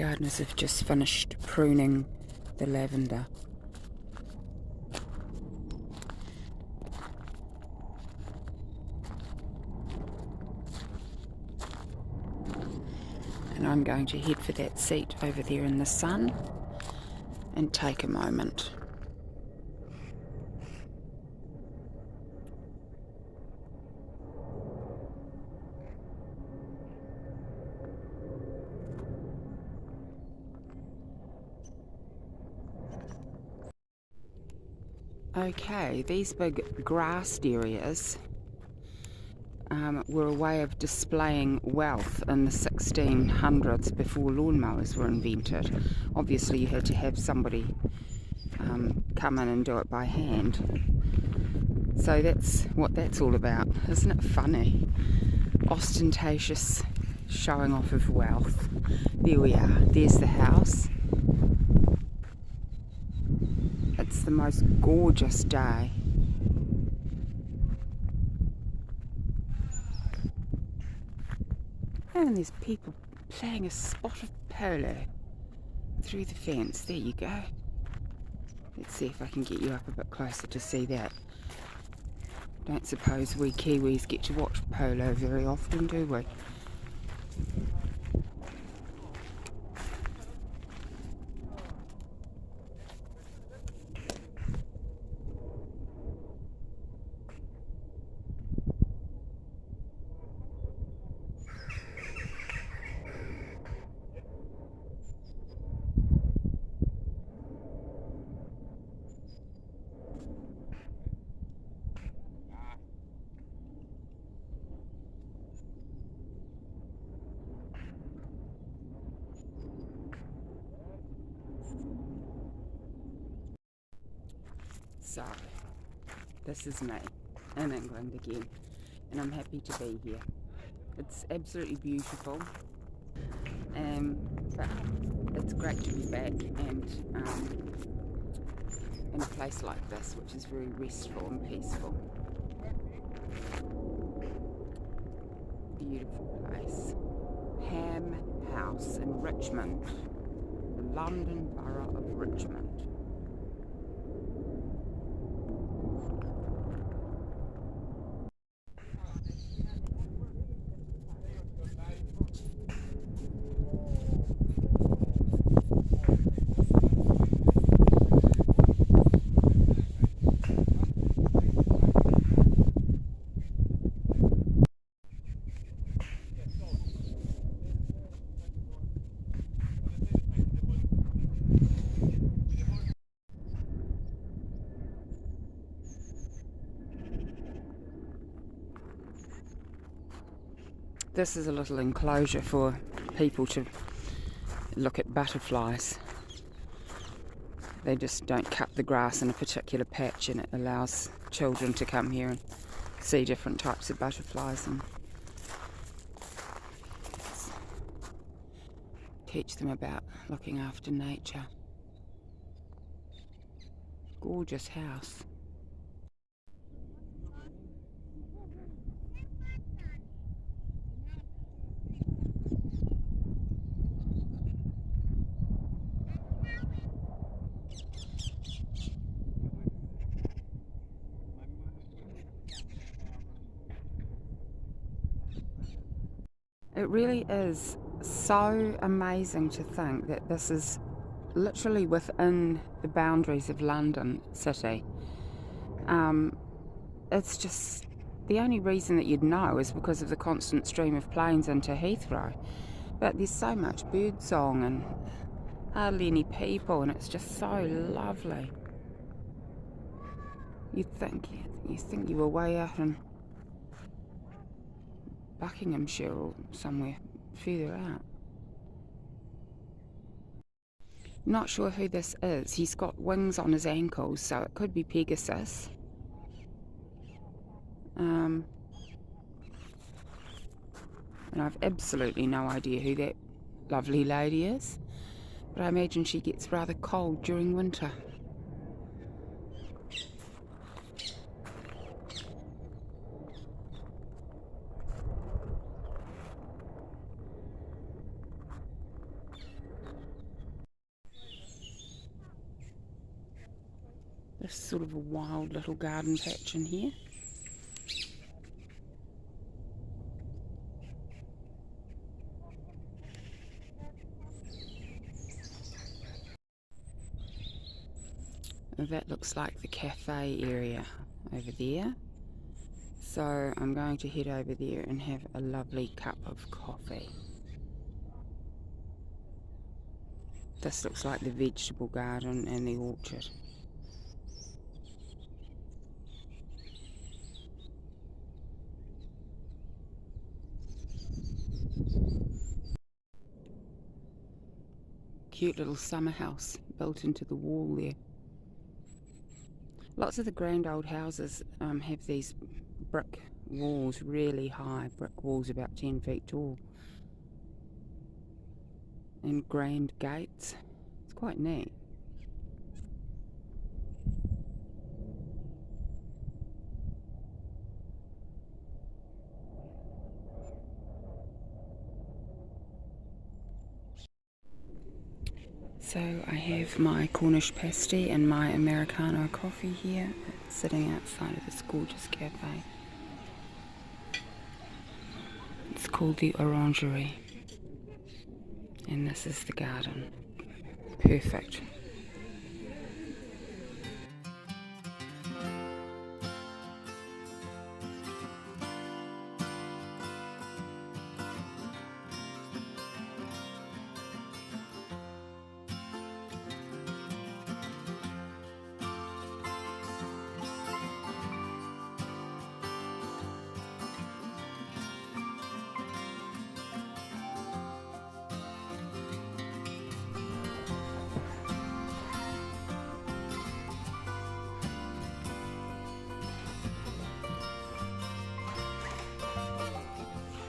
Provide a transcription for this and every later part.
Gardeners have just finished pruning the lavender. And I'm going to head for that seat over there in the sun and take a moment. Okay, these big grassed areas were a way of displaying wealth in the 1600s before lawnmowers were invented. Obviously you had to have somebody come in and do it by hand. So that's what that's all about. Isn't it funny? Ostentatious showing off of wealth. There we are. There's the house. It's the most gorgeous day. And there's people playing a spot of polo through the fence. There you go. Let's see if I can get you up a bit closer to see that. Don't suppose we Kiwis get to watch polo very often, do we? So, this is me in England again, and I'm happy to be here. It's absolutely beautiful, but it's great to be back and in a place like this, which is very restful and peaceful. Beautiful place. Ham House in Richmond, the London Borough of Richmond. This is a little enclosure for people to look at butterflies. They just don't cut the grass in a particular patch, and it allows children to come here and see different types of butterflies and teach them about looking after nature. Gorgeous house. It really is so amazing to think that this is literally within the boundaries of London City. It's just, the only reason that you'd know is because of the constant stream of planes into Heathrow. But there's so much bird song and hardly any people, and it's just so lovely. You think you were way out in Buckinghamshire or somewhere further out. Not sure who this is. He's got wings on his ankles, so it could be Pegasus. And I've absolutely no idea who that lovely lady is, but I imagine she gets rather cold during winter. This is sort of a wild little garden patch in here. And that looks like the cafe area over there. So I'm going to head over there and have a lovely cup of coffee. This looks like the vegetable garden and the orchard. Cute little summer house built into the wall there. Lots of the grand old houses have these brick walls, really high brick walls, about 10 feet tall, and grand gates. It's quite neat. So I have my Cornish pasty and my Americano coffee here, sitting outside of this gorgeous cafe. It's called the Orangery, and this is the garden. Perfect.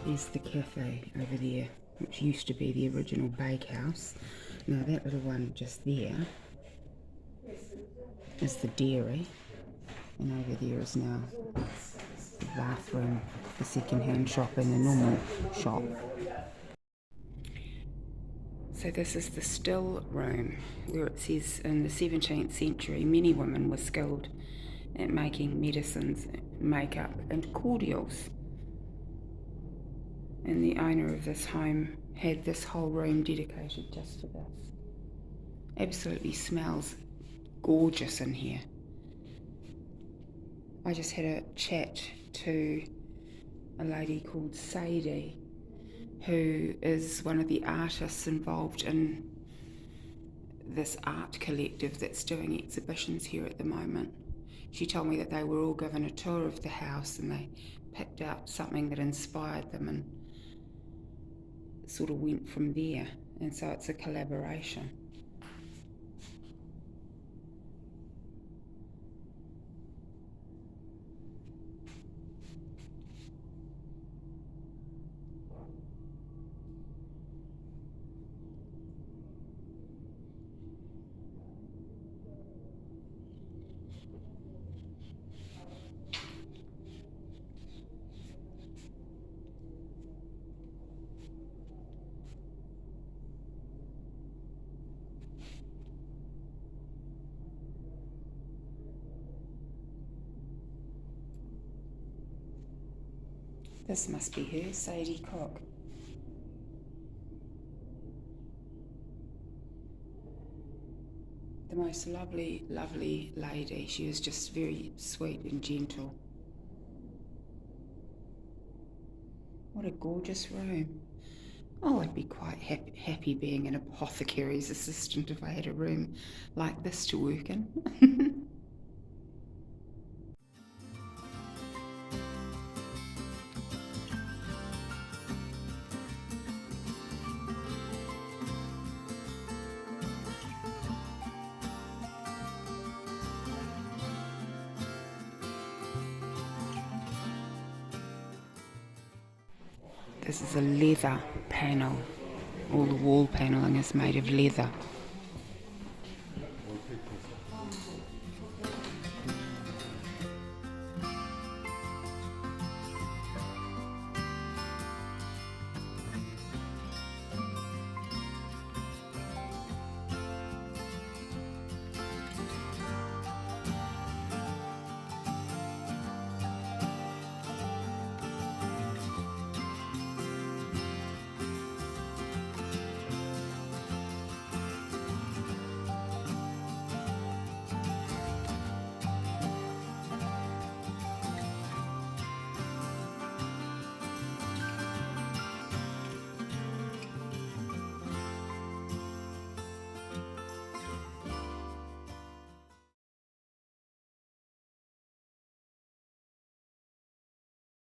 There's the cafe over there, which used to be the original bakehouse. Now that little one just there is the dairy, and over there is now the bathroom, the second-hand shop and the normal shop. So this is the still room, where it says in the 17th century many women were skilled at making medicines, makeup and cordials. And the owner of this home had this whole room dedicated just for this. Absolutely smells gorgeous in here. I just had a chat to a lady called Sadie, who is one of the artists involved in this art collective that's doing exhibitions here at the moment. She told me that they were all given a tour of the house and they picked out something that inspired them and sort of went from there, and so it's a collaboration. This must be her, Sadie Cook. The most lovely, lovely lady. She was just very sweet and gentle. What a gorgeous room. Oh, I'd be quite happy being an apothecary's assistant if I had a room like this to work in. This is a leather panel. All the wall panelling is made of leather.